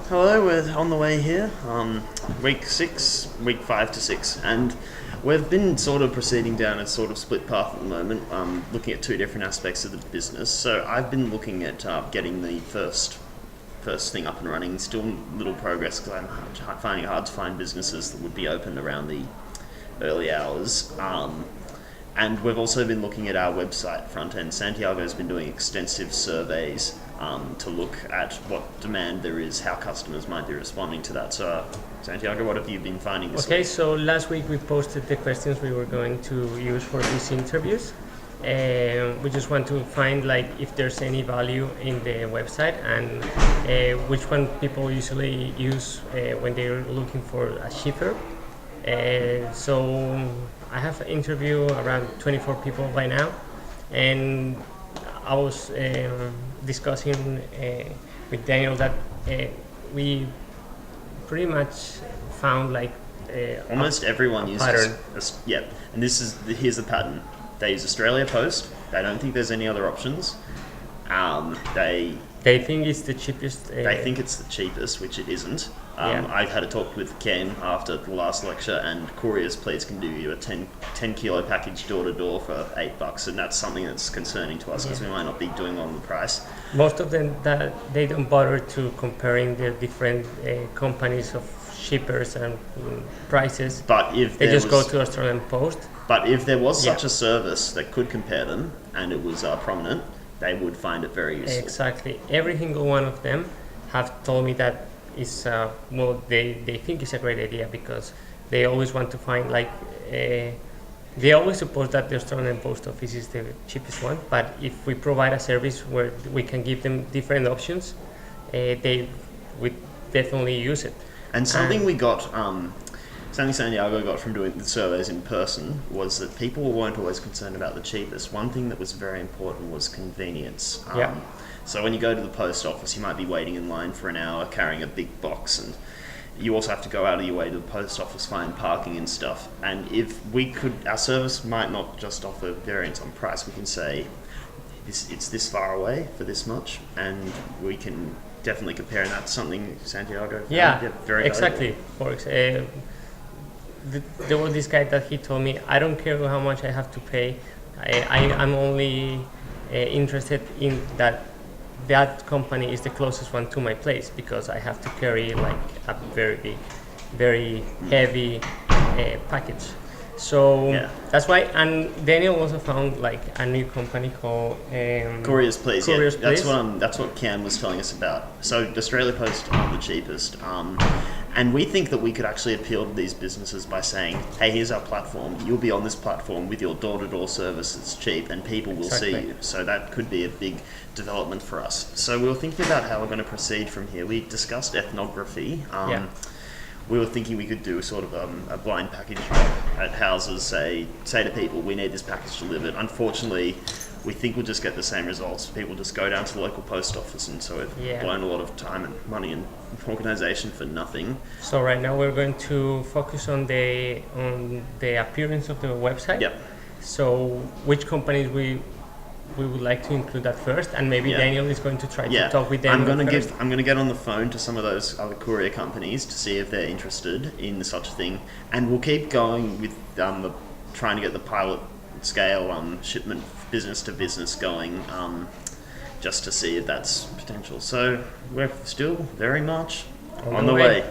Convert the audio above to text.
Hello, we're on the way here. Week 6, week 5 to 6, and we've been sort of proceeding down a sort of split path at the moment, looking at two different aspects of the business. So I've been looking at getting the first thing up and running. Still little progress because I'm finding it hard to find businesses that would be open around the early hours. And we've also been looking at our website front end. Santiago's been doing extensive surveys to look at what demand there is, how customers might be responding to that. So, Santiago, what have you been finding this Okay, week? so last week we posted the questions we were going to use for these interviews. We just want to find if there's any value in the website and which one people usually use when they're looking for a shipper. So I have interviewed around 24 people by now, and I was discussing with Daniel that we pretty much found Almost everyone uses pattern. Yep, and here's the pattern. They use Australia Post. They don't think there's any other options. They think it's the cheapest. They think it's the cheapest, which it isn't. Yeah. I had a talk with Ken after the last lecture, and Couriers Please can do you a 10 kilo package door to door for $8, and that's something that's concerning to us because we might not be doing on the price. Most of them that they don't bother to comparing the different companies of shippers and prices. But if They there just was, go to Australian Post. But if there was Yeah. such a service that could compare them, and it was prominent, they would find it very useful. Exactly. Every single one of them have told me that is they think it's a great idea because they always want to find they always suppose that the Australian Post Office is the cheapest one, but if we provide a service where we can give them different options, they would definitely use it. And something we got, something Santiago got from doing the surveys in person was that people weren't always concerned about the cheapest. One thing that was very important was convenience. Yeah. So when you go to the post office, you might be waiting in line for an hour carrying a big box, and you also have to go out of your way to the post office, find parking and stuff. And if we could, our service might not just offer variance on price. We can say it's this far away for this much, and we can definitely compare. And that's something Santiago found, Yeah, very exactly. There was this guy that he told me, I don't care how much I have to pay. I'm only interested in that company is the closest one to my place because I have to carry a very big, very heavy package. So Yeah. that's why. And Daniel also found a new company called Couriers Please. Couriers Yeah, that's Please. that's what Cam was telling us about. So Australia Post are the cheapest, and we think that we could actually appeal to these businesses by saying, "Hey, here's our platform. You'll be on this platform with your door-to-door service. It's cheap, and people will see Exactly. you." So that could be a big development for us. So we were thinking about how we're going to proceed from here. We discussed ethnography. Yeah. We were thinking we could do sort of a blind package drop at houses, say to people, we need this package delivered. Unfortunately, we think we'll just get the same results. People just go down to the local post office, and so we've Yeah. blown a lot of time and money and organisation for nothing. So right now we're going to focus on the appearance of the website. Yep. So which companies we would like to include at first, and maybe Yeah. Daniel is going to try Yeah, to talk with them. I'm gonna get on the phone to some of those other courier companies to see if they're interested in such a thing, and we'll keep going with trying to get the pilot scale shipment business to business going, just to see if that's potential. So we're still very much on the way.